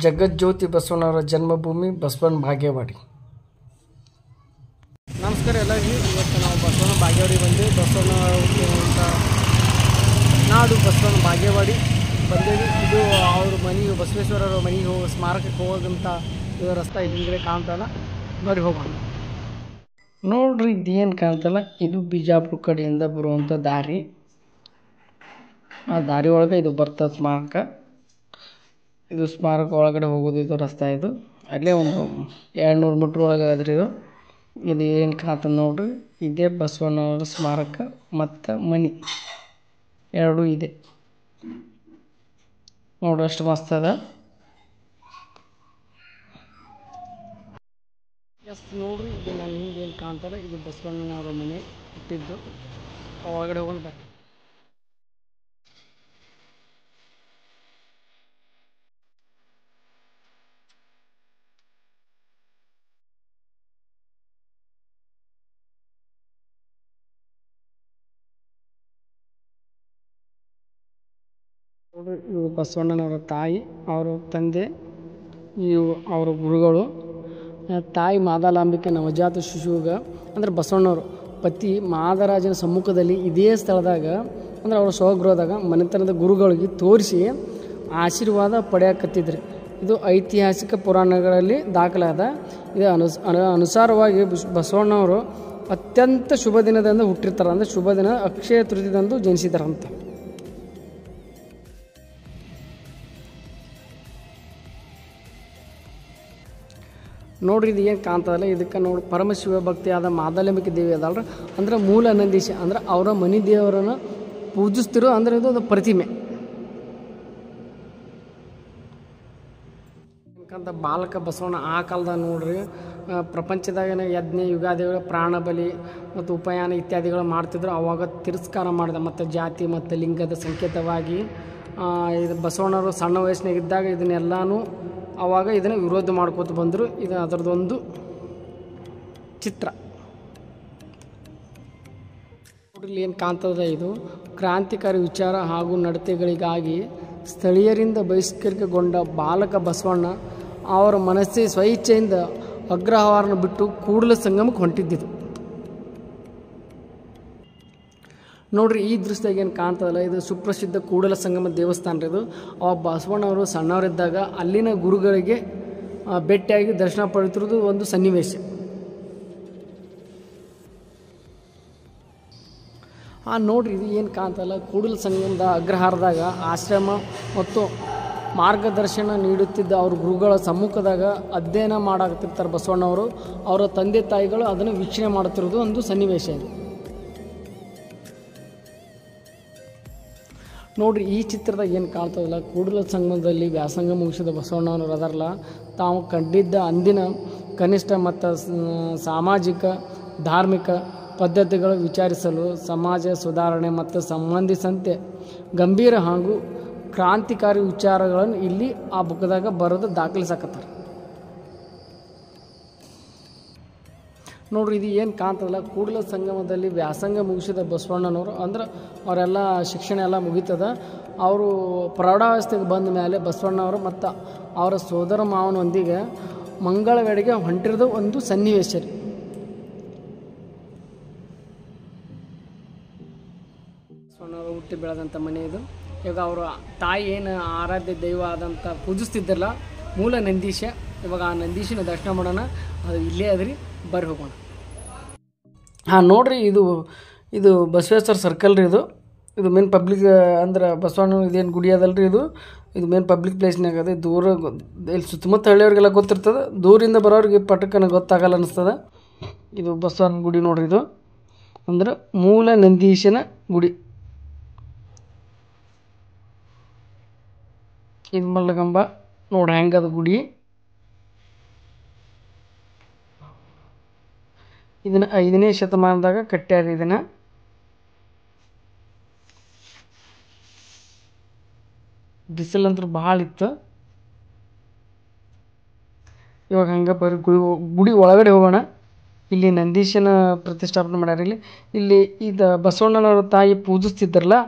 ಜಗಜ್ಯೋತಿ ಬಸವಣ್ಣವರ ಜನ್ಮಭೂಮಿ ಬಸವನ ಬಾಗೇವಾಡಿ. ನಮಸ್ಕಾರ ಎಲ್ಲರಿಗೂ. ಇವತ್ತು ನಾವು ಬಸವನ ಬಾಗೇವಾಡಿ ಬಂದು ಬಸವನ ಹುಟ್ಟಿರುವಂಥ ನಾಡು ಬಸವನ ಬಾಗೇವಾಡಿ ಬಂದೇವಿ. ಇದು ಅವ್ರ ಮನೆಗೆ ಬಸವೇಶ್ವರರ ಮನೆಗೆ ಹೋಗೋ ಸ್ಮಾರಕಕ್ಕೆ ಹೋಗೋದಂಥ ಇದು ರಸ್ತೆ ಹಿಂದ್ಗಡೆ ಕಾಣ್ತಲ್ಲ, ಬರ್ರಿ ಹೋಗೋಣ. ನೋಡ್ರಿ ಇದೇನು ಕಾಣ್ತಲ್ಲ, ಇದು ಬಿಜಾಪುರ ಕಡೆಯಿಂದ ಬರುವಂಥ ದಾರಿ. ಆ ದಾರಿ ಒಳಗೆ ಇದು ಬರ್ತದೆ ಸ್ಮಾರಕ. ಇದು ಸ್ಮಾರಕ ಒಳಗಡೆ ಹೋಗೋದು ಇದು ರಸ್ತೆ. ಇದು ಅಲ್ಲೇ ಒಂದು 200 ಮೀಟ್ರ್ ಒಳಗೆ ಅದ್ರಿ ಇದು ಏನು ಕಾಣ್ತದೆ ನೋಡ್ರಿ. ಇದೇ ಬಸವಣ್ಣವರ ಸ್ಮಾರಕ ಮತ್ತು ಮನೆ ಎರಡೂ ಇದೆ ನೋಡ್ರಿ, ಅಷ್ಟು ಮಸ್ತ್ ಅದ. ನೋಡ್ರಿ ಇದು ನನ್ನ ಹಿಂದೆ ಏನು ಕಾಣ್ತಾರೆ, ಇದು ಬಸವಣ್ಣನವರ ಮನೆ ಹುಟ್ಟಿದ್ದು. ಒಳಗಡೆ ಹೋಗೋಣ ಬರ್ರಿ. ಇವು ಬಸವಣ್ಣನವರ ತಾಯಿ, ಅವರ ತಂದೆ, ಇವು ಅವರ ಗುರುಗಳು. ತಾಯಿ ಮಾದಾಲಾಂಬಿಕೆ ನವಜಾತ ಶಿಶುಗ ಅಂದ್ರೆ ಬಸವಣ್ಣವರು ಪತಿ ಮಾದರಾಜನ ಸಮ್ಮುಖದಲ್ಲಿ ಇದೇ ಸ್ಥಳದಾಗ ಅಂದ್ರೆ ಅವರ ಸ್ವಗೃಹದಾಗ ಮನೆತನದ ಗುರುಗಳಿಗೆ ತೋರಿಸಿ ಆಶೀರ್ವಾದ ಪಡೆಯಕತ್ತಿದ್ರಿ. ಇದು ಐತಿಹಾಸಿಕ ಪುರಾಣಗಳಲ್ಲಿ ದಾಖಲಾದ. ಇದು ಅನುಸಾರವಾಗಿ ಬಸವಣ್ಣವರು ಅತ್ಯಂತ ಶುಭ ದಿನದಿಂದ ಹುಟ್ಟಿರ್ತಾರೆ. ಅಂದರೆ ಶುಭ ದಿನ ಅಕ್ಷಯ ತೃತೀಯದಂದು ಜನಿಸಿದಾರಂತ. ನೋಡ್ರಿ ಇದು ಏನು ಕಾಣ್ತದಲ್ಲ, ಇದಕ್ಕೆ ನೋಡಿ ಪರಮಶಿವ ಭಕ್ತಿಯಾದ ಮಾದಾಲಾಂಬಿಕೆ ದೇವಿ ಅದಲ್ರ, ಅಂದ್ರೆ ಮೂಲ ನಂದೀಶ ಅಂದ್ರೆ ಅವರ ಮನೆ ದೇವರನ್ನು ಪೂಜಿಸ್ತಿರೋ ಅಂದ್ರೆ ಇದು ಒಂದು ಪ್ರತಿಮೆ. ಯಾಕಂತ ಬಾಲಕ ಬಸವಣ್ಣ ಆ ಕಾಲದಾಗ ನೋಡ್ರಿ ಪ್ರಪಂಚದಾಗಿನ ಯಜ್ಞ ಯುಗಾದಿಗಳು ಪ್ರಾಣ ಬಲಿ ಮತ್ತು ಉಪಯಾನ ಇತ್ಯಾದಿಗಳು ಮಾಡ್ತಿದ್ರು. ಅವಾಗ ತಿರಸ್ಕಾರ ಮಾಡಿದ ಮತ್ತು ಜಾತಿ ಮತ್ತು ಲಿಂಗದ ಸಂಕೇತವಾಗಿ ಇದು ಬಸವಣ್ಣವರು ಸಣ್ಣ ವಯಸ್ಸಿನಾಗಿದ್ದಾಗ ಇದನ್ನೆಲ್ಲನೂ ಆವಾಗ ಇದನ್ನು ವಿರೋಧ ಮಾಡ್ಕೋತ ಬಂದರು. ಇದು ಅದರದ್ದೊಂದು ಚಿತ್ರ ನೋಡ್ರಿ ಏನು ಕಾಣ್ತದ. ಇದು ಕ್ರಾಂತಿಕಾರಿ ವಿಚಾರ ಹಾಗೂ ನಡತೆಗಳಿಗಾಗಿ ಸ್ಥಳೀಯರಿಂದ ಬಹಿಷ್ಕರಿಕೆಗೊಂಡ ಬಾಲಕ ಬಸವಣ್ಣ ಅವರ ಮನಸ್ಸೇ ಸ್ವಇಚ್ಛೆಯಿಂದ ಅಗ್ರಹಾರನ ಬಿಟ್ಟು ಕೂಡಲ ಸಂಗಮಕ್ಕೆ ಹೊಂಟಿದ್ದಿದ್ದು. ನೋಡ್ರಿ ಈ ದೃಶ್ಯದಾಗ ಏನು ಕಾಣ್ತದಲ್ಲ, ಇದು ಸುಪ್ರಸಿದ್ಧ ಕೂಡಲ ಸಂಗಮ ದೇವಸ್ಥಾನ ರೀ. ಇದು ಅವಾಗ ಬಸವಣ್ಣವರು ಸಣ್ಣವರಿದ್ದಾಗ ಅಲ್ಲಿನ ಗುರುಗಳಿಗೆ ಭೇಟಿಯಾಗಿ ದರ್ಶನ ಪಡೆಯುತ್ತಿರೋದು ಒಂದು ಸನ್ನಿವೇಶ. ನೋಡ್ರಿ ಇದು ಏನು ಕಾಣ್ತಲ್ಲ, ಕೂಡಲ ಸಂಗಮದ ಅಗ್ರಹಾರದಾಗ ಆಶ್ರಮ ಮತ್ತು ಮಾರ್ಗದರ್ಶನ ನೀಡುತ್ತಿದ್ದ ಅವ್ರ ಗುರುಗಳ ಸಮ್ಮುಖದಾಗ ಅಧ್ಯಯನ ಮಾಡಾಕತ್ತಿರ್ತಾರೆ ಬಸವಣ್ಣವರು. ಅವರ ತಂದೆ ತಾಯಿಗಳು ಅದನ್ನು ವೀಕ್ಷಣೆ ಮಾಡುತ್ತಿರೋದು ಒಂದು ಸನ್ನಿವೇಶ ಇದೆ. ನೋಡ್ರಿ ಈ ಚಿತ್ರದಾಗ ಏನು ಕಾಣ್ತದಲ್ಲ, ಕೂಡಲ ಸಂಗಮದಲ್ಲಿ ವ್ಯಾಸಂಗ ಮುಗಿಸಿದ ಬಸವಣ್ಣವರು ಅದರಲ್ಲ ತಾವು ಕಂಡಿದ್ದ ಅಂದಿನ ಕನಿಷ್ಠ ಮತ್ತು ಸಾಮಾಜಿಕ ಧಾರ್ಮಿಕ ಪದ್ಧತಿಗಳು ವಿಚಾರಿಸಲು ಸಮಾಜ ಸುಧಾರಣೆ ಮತ್ತು ಸಂಬಂಧಿಸಿದಂತೆ ಗಂಭೀರ ಹಾಗೂ ಕ್ರಾಂತಿಕಾರಿ ವಿಚಾರಗಳನ್ನು ಇಲ್ಲಿ ಆ ಬುಕ್ದಾಗ ಬರೆದು ದಾಖಲಿಸಕತ್ತಾರೆ. ನೋಡ್ರಿ ಇದು ಏನು ಕಾಣ್ತದಲ್ಲ, ಕೂಡಲ ಸಂಗಮದಲ್ಲಿ ವ್ಯಾಸಂಗ ಮುಗಿಸಿದ ಬಸವಣ್ಣನವರು ಅಂದ್ರೆ ಅವರೆಲ್ಲ ಶಿಕ್ಷಣ ಎಲ್ಲ ಮುಗೀತದ. ಅವರು ಪ್ರೌಢಾವಸ್ಥೆಗೆ ಬಂದ ಮೇಲೆ ಬಸವಣ್ಣವರು ಮತ್ತು ಅವರ ಸೋದರ ಮಾವನೊಂದಿಗೆ ಮಂಗಳವೆಡೆಗೆ ಹೊಂಟಿರೋದು ಒಂದು ಸನ್ನಿವೇಶ ರೀ. ಬಸವಣ್ಣವರು ಹುಟ್ಟಿ ಬೆಳೆದಂಥ ಮನೆ ಇದು. ಇವಾಗ ಅವರು ತಾಯಿ ಏನು ಆರಾಧ್ಯ ದೈವ ಆದಂಥ ಪೂಜಿಸ್ತಿದ್ದಲ್ಲ ಮೂಲ ನಂದೀಶ. ಇವಾಗ ಆ ನಂದೀಶನ ದರ್ಶನ ಮಾಡೋಣ, ಅದು ಇಲ್ಲೇ ಅದ್ರಿ, ಬರ್ರಿ ಹೋಗೋಣ. ನೋಡ್ರಿ ಇದು ಬಸವೇಶ್ವರ ಸರ್ಕಲ್ ರೀ. ಇದು ಮೇನ್ ಪಬ್ಲಿಕ್ ಅಂದ್ರೆ ಬಸವಣ್ಣ ಇದೇನು ಗುಡಿ ಅದಲ್ರಿ, ಇದು ಮೇನ್ ಪಬ್ಲಿಕ್ ಪ್ಲೇಸ್ನಾಗ ಅದ. ದೂರ ಇಲ್ಲಿ ಸುತ್ತಮುತ್ತ ಹಳ್ಳಿಯವ್ರಿಗೆಲ್ಲ ಗೊತ್ತಿರ್ತದೆ, ದೂರಿಂದ ಬರೋರಿಗೆ ಪಟಕ್ಕನ ಗೊತ್ತಾಗಲ್ಲ ಅನ್ನಿಸ್ತದೆ. ಇದು ಬಸವಣ್ಣ ಗುಡಿ ನೋಡ್ರಿ. ಇದು ಅಂದ್ರೆ ಮೂಲ ನಂದೀಶನ ಗುಡಿ. ಇದು ಮಲ್ಲಗಂಬ ನೋಡಿ ಹೆಂಗದ ಗುಡಿ. ಇದನ್ನು 5ನೇ ಶತಮಾನದಾಗ ಕಟ್ಟ್ಯಾರ. ಇದನ್ನು ಬಿಸಿಲಂತೂ ಭಾಳ ಇತ್ತು. ಇವಾಗ ಹಂಗೆ ಬರೀ ಗುಡಿ ಒಳಗಡೆ ಹೋಗೋಣ. ಇಲ್ಲಿ ನಂದೀಶನ ಪ್ರತಿಷ್ಠಾಪನೆ ಮಾಡ್ಯಾರ. ಇಲ್ಲಿ ಇದು ಬಸವಣ್ಣನವರ ತಾಯಿ ಪೂಜಿಸ್ತಿದ್ದಾರಲ್ಲ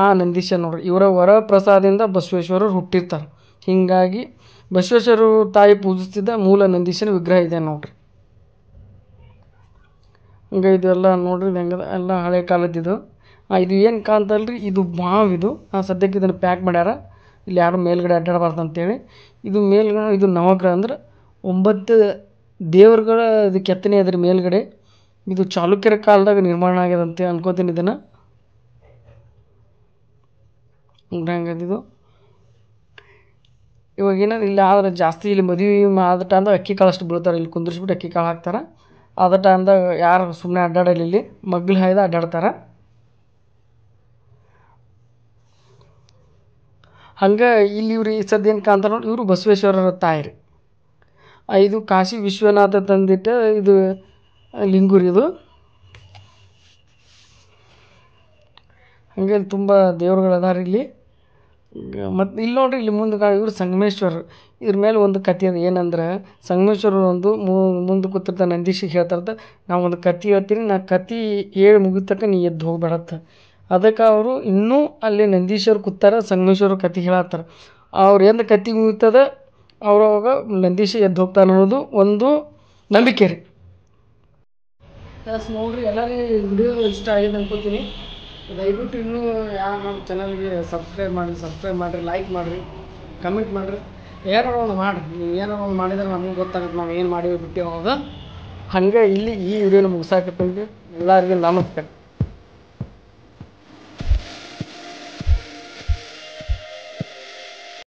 ಆ ನಂದೀಶ ನೋಡ್ರಿ. ಇವರ ವರ ಪ್ರಸಾದದಿಂದ ಬಸವೇಶ್ವರರು ಹುಟ್ಟಿರ್ತಾರೆ. ಹೀಗಾಗಿ ಬಸವೇಶ್ವರರು ತಾಯಿ ಪೂಜಿಸ್ತಿದ್ದ ಮೂಲ ನಂದೀಶನ ವಿಗ್ರಹ ಇದೆ ನೋಡ್ರಿ. ಹಂಗೆ ಇದೆಲ್ಲ ನೋಡ್ರಿ ಹೆಂಗದ ಎಲ್ಲ ಹಳೆ ಕಾಲದ್ದಿದು. ಇದು ಏನು ಕಾಣ್ತಲ್ರಿ ಇದು ಬಾವಿದು. ಸದ್ಯಕ್ಕೆ ಇದನ್ನು ಪ್ಯಾಕ್ ಮಾಡ್ಯಾರ, ಇಲ್ಲಿ ಯಾರು ಮೇಲ್ಗಡೆ ಅಡ್ಡಾಡಬಾರ್ದು ಅಂತೇಳಿ. ಇದು ಮೇಲ್ಗಡೆ ಇದು ನವಗ್ರಹ ಅಂದ್ರೆ 9 ದೇವರುಗಳ ಇದು ಕೆತ್ತನೆ ಅದ್ರ ಮೇಲ್ಗಡೆ. ಇದು ಚಾಲುಕ್ಯರ ಕಾಲದಾಗ ನಿರ್ಮಾಣ ಆಗ್ಯದಂತೆ ಅನ್ಕೋತೀನಿ ಇದನ್ನು. ಹಂಗದಿದು ಇವಾಗ ಏನಾದ್ರು ಇಲ್ಲಿ ಆದ್ರೆ ಜಾಸ್ತಿ ಇಲ್ಲಿ ಮದುವೆ ಆದ ಟೈಮ್ದಾಗ ಅಕ್ಕಿ ಕಾಳು ಅಷ್ಟು ಬೀಳ್ತಾರೆ. ಇಲ್ಲಿ ಕುಂದಿರ್ಸ್ಬಿಟ್ಟು ಅಕ್ಕಿ ಕಾಳು ಹಾಕ್ತಾರೆ. ಆದ ಟೈಮ್ದಾಗ ಯಾರು ಸುಮ್ಮನೆ ಅಡ್ಡಾಡಲ್ಲ, ಇಲ್ಲಿ ಮಗ್ಲು ಹಾಯ್ದು ಅಡ್ಡಾಡ್ತಾರೆ. ಹಂಗೆ ಇಲ್ಲಿ ಇವ್ರು ಈ ಸದ್ಯ ಏನು ಕಾಣ್ತಾರೆ ನೋಡಿ, ಇವರು ಬಸವೇಶ್ವರರ ತಾಯಿರಿ. ಇದು ಕಾಶಿ ವಿಶ್ವನಾಥ ತಂದಿಟ್ಟ ಇದು ಲಿಂಗುರಿ ಇದು. ಹಂಗೆ ತುಂಬ ದೇವ್ರುಗಳು ಅದಾರ ಇಲ್ಲಿ. ಮತ್ತು ಇಲ್ಲಿ ನೋಡ್ರಿ, ಇಲ್ಲಿ ಮುಂದೆ ಇವರು ಸಂಗಮೇಶ್ವರರು. ಇದ್ರ ಮೇಲೆ ಒಂದು ಕಥೆ ಅದು ಏನಂದ್ರೆ, ಸಂಗಮೇಶ್ವರರು ಒಂದು ಮುಂದೆ ಕೂತಿರ್ತಾರೆ ನಂದೀಶಿಗೆ ಹೇಳ್ತಾರಂತ, ನಾವು ಒಂದು ಕತೆ ಹೇಳ್ತೀನಿ, ನಾ ಕತೆ ಹೇಳಿ ಮುಗಿತಕ್ಕ ನೀ ಎದ್ದು ಹೋಗ್ಬೇಡತ್ತ. ಅದಕ್ಕೆ ಅವರು ಇನ್ನೂ ಅಲ್ಲಿ ನಂದೀಶ್ವರ ಕೂತಾರ, ಸಂಗಮೇಶ್ವರ ಕತೆ ಹೇಳತ್ತಾರೆ. ಅವ್ರು ಎಂದು ಕತೆ ಮುಗಿತದ ಅವ್ರವಾಗ ನಂದೀಶ ಎದ್ದು ಹೋಗ್ತಾನೆ ಅನ್ನೋದು ಒಂದು ನಂಬಿಕೆ ರೀ. ನೋಡ್ರಿ ಎಲ್ಲರೂ ವಿಡಿಯೋ ಇಷ್ಟ ಆಗಿದೆ ಅನ್ಕೋತೀನಿ. ದಯವಿಟ್ಟು ಇನ್ನೂ ಯಾರು ನಮ್ಮ ಚಾನಲ್ಗೆ ಸಬ್ಸ್ಕ್ರೈಬ್ ಮಾಡಿರಿ, ಲೈಕ್ ಮಾಡಿರಿ, ಕಮೆಂಟ್ ಮಾಡಿರಿ, ಏನಾರು ಒಂದು ಮಾಡಿರಿ. ನೀವು ಏನಾರು ಒಂದು ಮಾಡಿದ್ರೆ ನಮಗೆ ಗೊತ್ತಾಗುತ್ತೆ ನಾವು ಏನು ಮಾಡೀವಿ ಬಿಟ್ಟು ಅವಾಗ. ಹಾಗೆ ಇಲ್ಲಿ ಈ ವಿಡಿಯೋನ ಮುಗಿಸಾಕತ್ತೀನಿ. ಎಲ್ಲರಿಗೂ ನಮಸ್ಕಾರ.